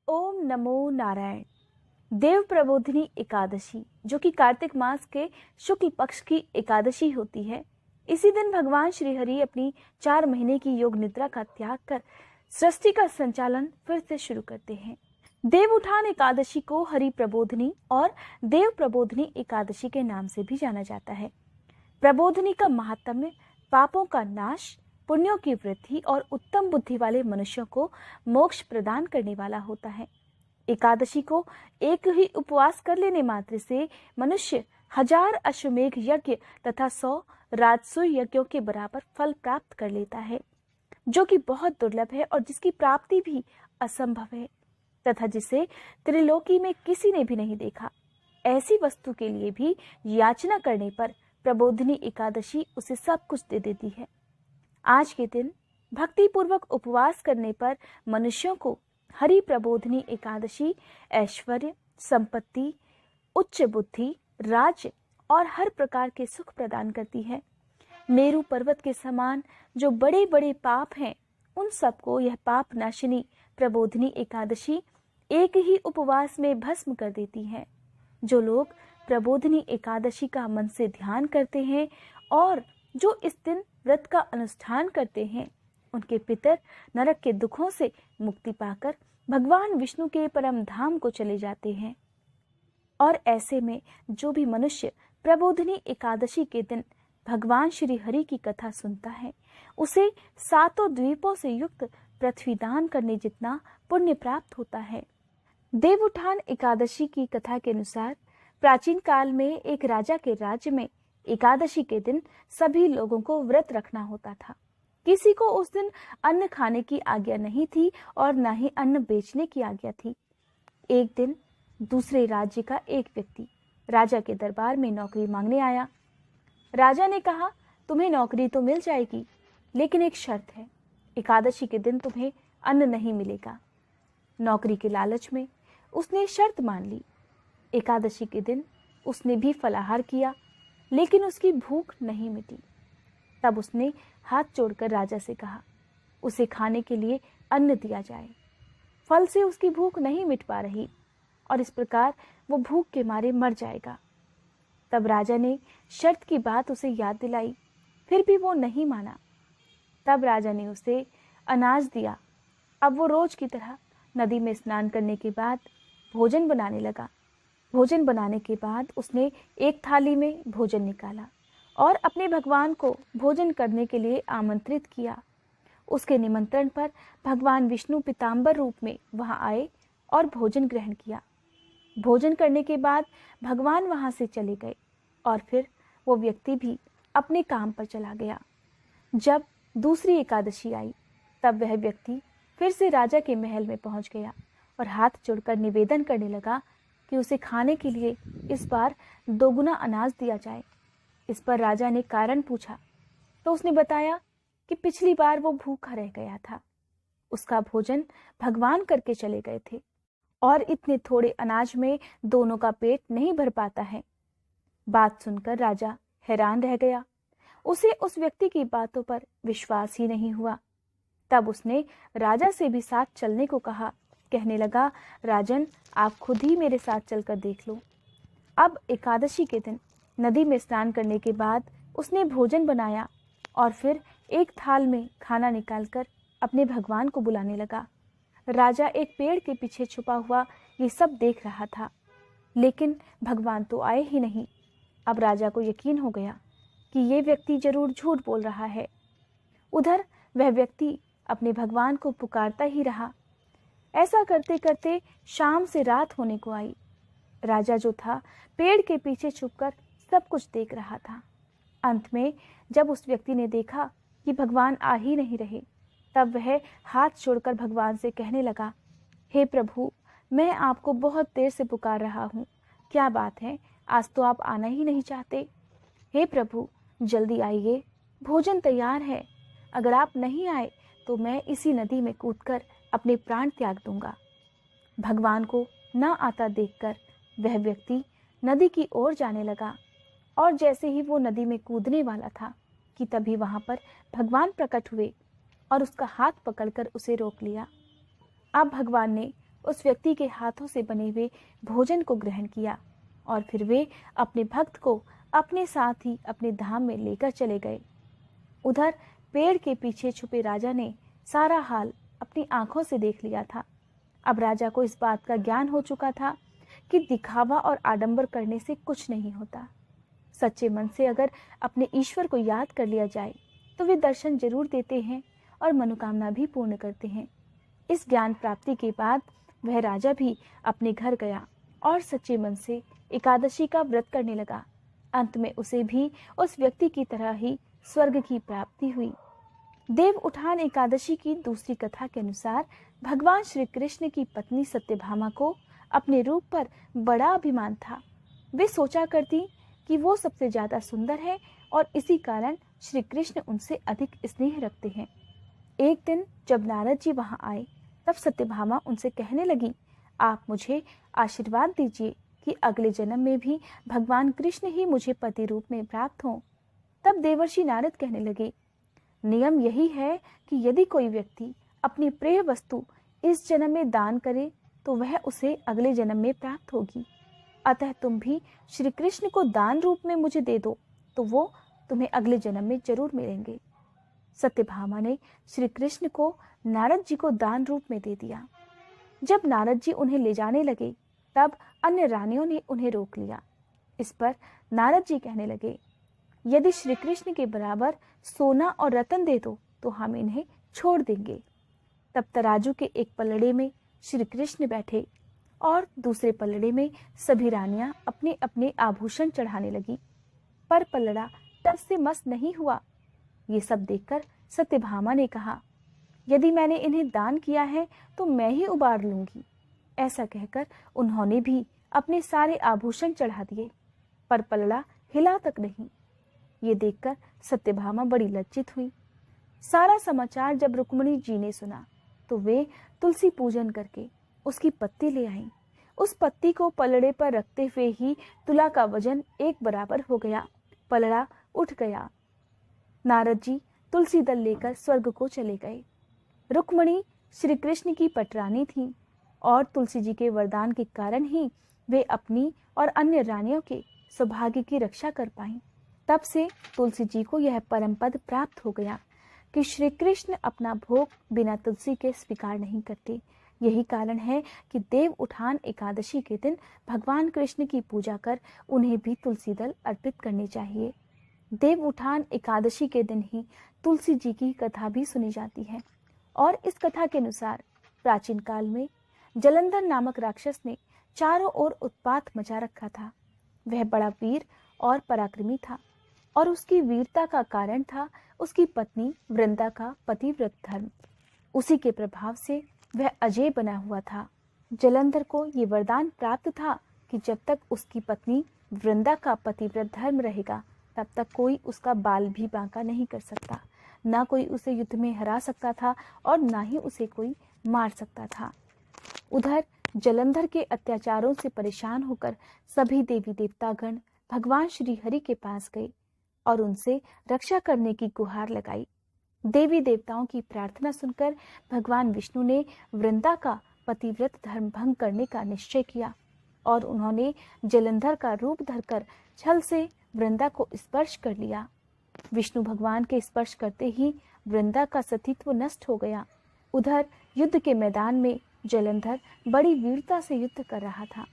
ओम नमो नारायण। देव प्रबोधिनी एकादशी, जो कि कार्तिक मास के शुक्ल पक्ष की एकादशी होती है, इसी दिन भगवान श्री हरि अपनी 4 महीने की योग निद्रा का त्याग कर सृष्टि का संचालन फिर से शुरू करते हैं। देव उठान एकादशी को हरि प्रबोधिनी और देव प्रबोधिनी एकादशी के नाम से भी जाना जाता है। प्रबोधिनी का महात्म्य पापों का नाश, पुण्यों की वृद्धि और उत्तम बुद्धि वाले मनुष्यों को मोक्ष प्रदान करने वाला होता है। एकादशी को एक ही उपवास कर लेने मात्र से मनुष्य 1000 अश्वमेघ यज्ञ तथा 100 राजसूय यज्ञों के बराबर फल प्राप्त कर लेता है, जो कि बहुत दुर्लभ है और जिसकी प्राप्ति भी असंभव है तथा जिसे त्रिलोकी में किसी ने भी नहीं देखा। ऐसी वस्तु के लिए भी याचना करने पर प्रबोधिनी एकादशी उसे सब कुछ दे देती है। आज के दिन भक्ति पूर्वक उपवास करने पर मनुष्यों को हरि प्रबोधिनी एकादशी ऐश्वर्य, संपत्ति, उच्च बुद्धि, राज्य और हर प्रकार के सुख प्रदान करती है। मेरु पर्वत के समान जो बड़े बड़े पाप हैं, उन सबको यह पाप नाशिनी प्रबोधिनी एकादशी एक ही उपवास में भस्म कर देती है। जो लोग प्रबोधिनी एकादशी का मन से ध्यान करते हैं और जो इस दिन व्रत का अनुष्ठान करते हैं, उनके पितर नरक के दुखों से मुक्ति पाकर भगवान विष्णु के परम धाम को चले जाते हैं। और ऐसे में जो भी मनुष्य प्रबोधिनी एकादशी के दिन भगवान श्री हरि की कथा सुनता है, उसे 7 द्वीपों से युक्त पृथ्वी दान करने जितना पुण्य प्राप्त होता है। देवउठान एकादशी की कथा के अनुसार प्राचीन काल में एक राजा के राज्य में एकादशी के दिन सभी लोगों को व्रत रखना होता था। किसी को उस दिन अन्न खाने की आज्ञा नहीं थी और न ही अन्न बेचने की आज्ञा थी। एक दिन दूसरे राज्य का एक व्यक्ति राजा के दरबार में नौकरी मांगने आया। राजा ने कहा, तुम्हें नौकरी तो मिल जाएगी, लेकिन एक शर्त है, एकादशी के दिन तुम्हें अन्न नहीं मिलेगा। नौकरी के लालच में उसने शर्त मान ली। एकादशी के दिन उसने भी फलाहार किया, लेकिन उसकी भूख नहीं मिटी। तब उसने हाथ जोड़कर राजा से कहा, उसे खाने के लिए अन्न दिया जाए। फल से उसकी भूख नहीं मिट पा रही और इस प्रकार वो भूख के मारे मर जाएगा। तब राजा ने शर्त की बात उसे याद दिलाई, फिर भी वो नहीं माना। तब राजा ने उसे अनाज दिया। अब वो रोज की तरह नदी में स्नान करने के बाद भोजन बनाने लगा। भोजन बनाने के बाद उसने एक थाली में भोजन निकाला और अपने भगवान को भोजन करने के लिए आमंत्रित किया। उसके निमंत्रण पर भगवान विष्णु पीताम्बर रूप में वहां आए और भोजन ग्रहण किया। भोजन करने के बाद भगवान वहां से चले गए और फिर वो व्यक्ति भी अपने काम पर चला गया। जब दूसरी एकादशी आई, तब वह व्यक्ति फिर से राजा के महल में पहुंच गया और हाथ जोड़कर निवेदन करने लगा कि उसे खाने के लिए इस बार 2 गुना अनाज दिया जाए। इस पर राजा ने कारण पूछा तो उसने बताया कि पिछली बार वो भूखा रह गया था, उसका भोजन भगवान करके चले गए थे और इतने थोड़े अनाज में दोनों का पेट नहीं भर पाता है। बात सुनकर राजा हैरान रह गया। उसे उस व्यक्ति की बातों पर विश्वास ही नहीं हुआ। तब उसने राजा से भी साथ चलने को कहा। कहने लगा, राजन, आप खुद ही मेरे साथ चलकर देख लो। अब एकादशी के दिन नदी में स्नान करने के बाद उसने भोजन बनाया और फिर एक थाल में खाना निकालकर अपने भगवान को बुलाने लगा। राजा एक पेड़ के पीछे छुपा हुआ ये सब देख रहा था, लेकिन भगवान तो आए ही नहीं। अब राजा को यकीन हो गया कि ये व्यक्ति जरूर झूठ बोल रहा है। उधर वह व्यक्ति अपने भगवान को पुकारता ही रहा। ऐसा करते करते शाम से रात होने को आई। राजा जो था पेड़ के पीछे छुपकर सब कुछ देख रहा था। अंत में जब उस व्यक्ति ने देखा कि भगवान आ ही नहीं रहे, तब वह हाथ जोड़कर भगवान से कहने लगा, हे प्रभु, मैं आपको बहुत देर से पुकार रहा हूँ, क्या बात है, आज तो आप आना ही नहीं चाहते। हे प्रभु, जल्दी आइए, भोजन तैयार है। अगर आप नहीं आए तो मैं इसी नदी में कूदकर अपने प्राण त्याग दूंगा। भगवान को न आता देखकर वह व्यक्ति नदी की ओर जाने लगा और जैसे ही वो नदी में कूदने वाला था कि तभी वहां पर भगवान प्रकट हुए और उसका हाथ पकड़कर उसे रोक लिया। अब भगवान ने उस व्यक्ति के हाथों से बने हुए भोजन को ग्रहण किया और फिर वे अपने भक्त को अपने साथ ही अपने धाम में लेकर चले गए। उधर पेड़ के पीछे छुपे राजा ने सारा हाल अपनी आंखों से देख लिया था। अब राजा को इस बात का ज्ञान हो चुका था कि दिखावा और आडंबर करने से कुछ नहीं होता। सच्चे मन से अगर अपने ईश्वर को याद कर लिया जाए तो वे दर्शन जरूर देते हैं और मनोकामना भी पूर्ण करते हैं। इस ज्ञान प्राप्ति के बाद वह राजा भी अपने घर गया और सच्चे मन से एकादशी का व्रत करने लगा। अंत में उसे भी उस व्यक्ति की तरह ही स्वर्ग की प्राप्ति हुई। देव उठान एकादशी की दूसरी कथा के अनुसार भगवान श्री कृष्ण की पत्नी सत्यभामा को अपने रूप पर बड़ा अभिमान था। वे सोचा करती कि वो सबसे ज्यादा सुंदर है और इसी कारण श्री कृष्ण उनसे अधिक स्नेह रखते हैं। एक दिन जब नारद जी वहां आए तब सत्यभामा उनसे कहने लगी, आप मुझे आशीर्वाद दीजिए कि अगले जन्म में भी भगवान कृष्ण ही मुझे पति रूप में प्राप्त हों। तब देवर्षि नारद कहने लगे, नियम यही है कि यदि कोई व्यक्ति अपनी प्रिय वस्तु इस जन्म में दान करे तो वह उसे अगले जन्म में प्राप्त होगी। अतः तुम भी श्री कृष्ण को दान रूप में मुझे दे दो तो वो तुम्हें अगले जन्म में जरूर मिलेंगे। सत्यभामा ने श्री कृष्ण को नारद जी को दान रूप में दे दिया। जब नारद जी उन्हें ले जाने लगे तब अन्य रानियों ने उन्हें रोक लिया। इस पर नारद जी कहने लगे, यदि श्री कृष्ण के बराबर सोना और रतन दे दो तो हम इन्हें छोड़ देंगे। तब तराजू के एक पलड़े में श्री कृष्ण बैठे और दूसरे पलड़े में सभी रानियां अपने अपने आभूषण चढ़ाने लगी, पर पलड़ा टस से मस नहीं हुआ। ये सब देखकर सत्यभामा ने कहा, यदि मैंने इन्हें दान किया है तो मैं ही उबार लूंगी। ऐसा कहकर उन्होंने भी अपने सारे आभूषण चढ़ा दिए, पर पलड़ा हिला तक नहीं। ये देखकर सत्यभामा बड़ी लज्जित हुई। सारा समाचार जब रुक्मिणी जी ने सुना तो वे तुलसी पूजन करके उसकी पत्ती ले आईं। उस पत्ती को पलड़े पर रखते हुए ही तुला का वजन एक बराबर हो गया। पलड़ा उठ गया। नारद जी तुलसी दल लेकर स्वर्ग को चले गए। रुक्मिणी श्री कृष्ण की पटरानी थी और तुलसी जी के वरदान के कारण ही वे अपनी और अन्य रानियों के सौभाग्य की रक्षा कर पाईं। तब से तुलसी जी को यह परम पद प्राप्त हो गया कि श्री कृष्ण अपना भोग बिना तुलसी के स्वीकार नहीं करते। यही कारण है कि देव उठान एकादशी के दिन भगवान कृष्ण की पूजा कर उन्हें भी तुलसी दल अर्पित करने चाहिए। देव उठान एकादशी के दिन ही तुलसी जी की कथा भी सुनी जाती है और इस कथा के अनुसार प्राचीन काल में जलंधर नामक राक्षस ने चारों ओर उत्पात मचा रखा था। वह बड़ा वीर और पराक्रमी था और उसकी वीरता का कारण था उसकी पत्नी वृंदा का पतिव्रत धर्म। उसी के प्रभाव से वह अजय बना हुआ था। जलंधर को ये वरदान प्राप्त था कि जब तक उसकी पत्नी वृंदा का पतिव्रत धर्म रहेगा तब तक कोई उसका बाल भी बांका नहीं कर सकता, ना कोई उसे युद्ध में हरा सकता था और ना ही उसे कोई मार सकता था। उधर जलंधर के अत्याचारों से परेशान होकर सभी देवी देवतागण भगवान श्री हरि के पास गए और उनसे रक्षा करने की गुहार लगाई। देवी देवताओं की प्रार्थना सुनकर भगवान विष्णु ने वृंदा का पतिव्रत धर्म भंग करने का निश्चय किया और उन्होंने जलंधर का रूप धरकर छल से वृंदा को स्पर्श कर लिया। विष्णु भगवान के स्पर्श करते ही वृंदा का सतीत्व नष्ट हो गया। उधर युद्ध के मैदान में जलंधर बड़ी वीरता से युद्ध कर रहा था,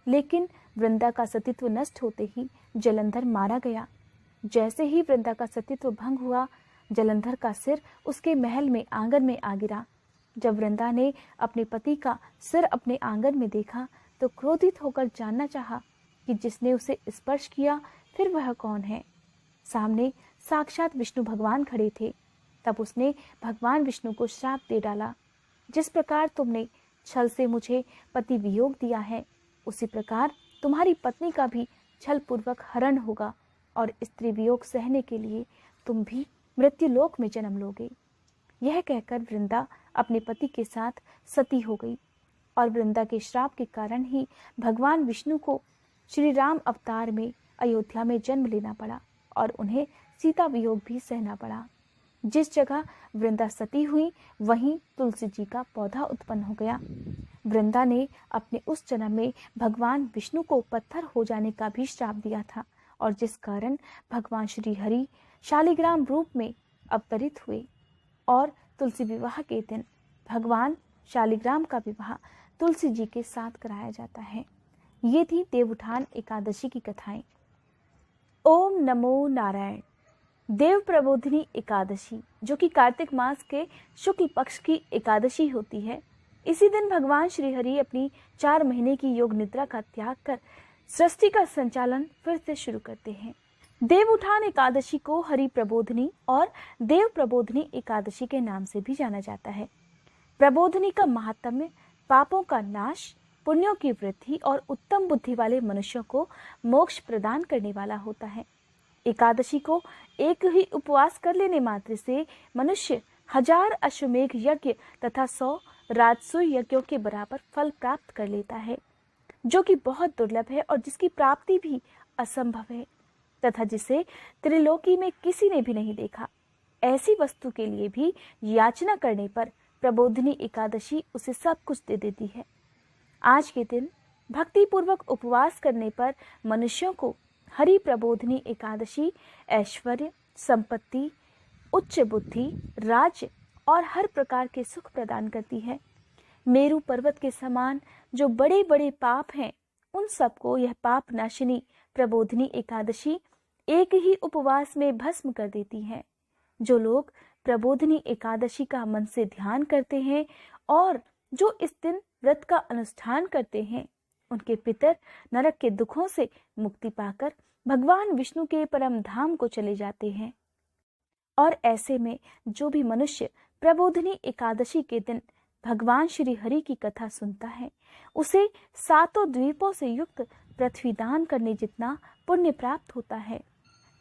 लेकिन वृंदा का सतीत्व नष्ट होते ही जलंधर मारा गया। जैसे ही वृंदा का सतीत्व भंग हुआ, जलंधर का सिर उसके महल में आंगन में आ गिरा। जब वृंदा ने अपने पति का सिर अपने आंगन में देखा तो क्रोधित होकर जानना चाहा कि जिसने उसे स्पर्श किया फिर वह कौन है। सामने साक्षात विष्णु भगवान खड़े थे। तब उसने भगवान विष्णु को श्राप दे डाला, जिस प्रकार तुमने छल से मुझे पति वियोग दिया है उसी प्रकार तुम्हारी पत्नी का भी छल पूर्वक हरण होगा और स्त्री वियोग सहने के लिए तुम भी मृत्यु लोक में जन्म लोगे। यह कहकर वृंदा अपने पति के साथ सती हो गई और वृंदा के श्राप के कारण ही भगवान विष्णु को श्री राम अवतार में अयोध्या में जन्म लेना पड़ा और उन्हें सीता वियोग भी सहना पड़ा। जिस जगह वृंदा सती हुई वहीं तुलसी जी का पौधा उत्पन्न हो गया। वृंदा ने अपने उस जन्म में भगवान विष्णु को पत्थर हो जाने का भी श्राप दिया था, और जिस कारण भगवान श्री हरि शालिग्राम रूप में अवतरित हुए। और तुलसी विवाह के दिन भगवान शालिग्राम का विवाह तुलसी जी के साथ कराया जाता है। ये थी देवउठान एकादशी की कथाएं। ओम नमो नारायण। देव प्रबोधिनी एकादशी, जो कि कार्तिक मास के शुक्ल पक्ष की एकादशी होती है, इसी दिन भगवान श्री हरि अपनी 4 महीने की योग निद्रा का त्याग कर सृष्टि का संचालन फिर से शुरू करते हैं। देवउठान एकादशी को हरि प्रबोधिनी और देव प्रबोधिनी एकादशी के नाम से भी जाना जाता है। प्रबोधिनी का महात्म्य पापों का नाश, पुण्यों की वृद्धि और उत्तम बुद्धि वाले मनुष्यों को मोक्ष प्रदान करने वाला होता है। एकादशी को एक ही उपवास कर लेने मात्र से मनुष्य 1000 अश्वमेघ यज्ञ तथा 100 राजसूय यज्ञों के बराबर फल प्राप्त कर लेता है, जो कि बहुत दुर्लभ है और जिसकी प्राप्ति भी असंभव है तथा जिसे त्रिलोकी में किसी ने भी नहीं देखा। ऐसी वस्तु के लिए भी याचना करने पर प्रबोधिनी एकादशी उसे सब कुछ दे देती है। आज के दिन भक्ति पूर्वक उपवास करने पर मनुष्यों को हरि प्रबोधिनी एकादशी ऐश्वर्य, संपत्ति, उच्च बुद्धि, राज्य और हर प्रकार के सुख प्रदान करती है। मेरु पर्वत के समान जो बड़े बड़े पाप हैं, उन सबको यह पाप नाशिनी प्रबोधिनी एकादशी एक ही उपवास में भस्म कर देती है। जो लोग प्रबोधिनी एकादशी का मन से ध्यान करते हैं और जो इस दिन व्रत का अनुष्ठान करते हैं, उनके पितर नरक के दुखों से मुक्ति पाकर भगवान विष्णु के परम धाम को चले जाते हैं। और ऐसे में जो भी मनुष्य प्रबोधिनी एकादशी के दिन भगवान श्री हरि की कथा सुनता है, उसे 7 द्वीपों से युक्त पृथ्वी दान करने जितना पुण्य प्राप्त होता है।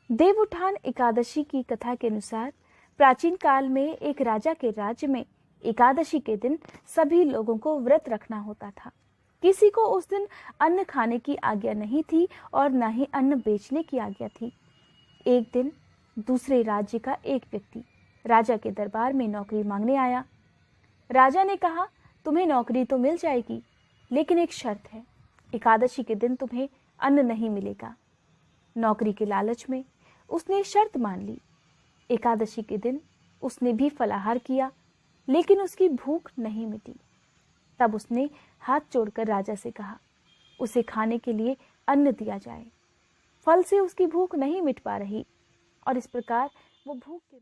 देवउठान एकादशी की कथा के अनुसार प्राचीन काल में एक राजा के राज्य में एकादशी के दिन सभी लोगों को व्रत रखना होता था। किसी को उस दिन अन्न खाने की आज्ञा नहीं थी और न ही अन्न बेचने की आज्ञा थी। एक दिन दूसरे राज्य का एक व्यक्ति राजा के दरबार में नौकरी मांगने आया। राजा ने कहा, तुम्हें नौकरी तो मिल जाएगी, लेकिन एक शर्त है, एकादशी के दिन तुम्हें अन्न नहीं मिलेगा। नौकरी के लालच में उसने शर्त मान ली। एकादशी के दिन उसने भी फलाहार किया, लेकिन उसकी भूख नहीं मिटी। तब उसने हाथ जोड़कर राजा से कहा, उसे खाने के लिए अन्न दिया जाए। फल से उसकी भूख नहीं मिट पा रही और इस प्रकार वो भूख के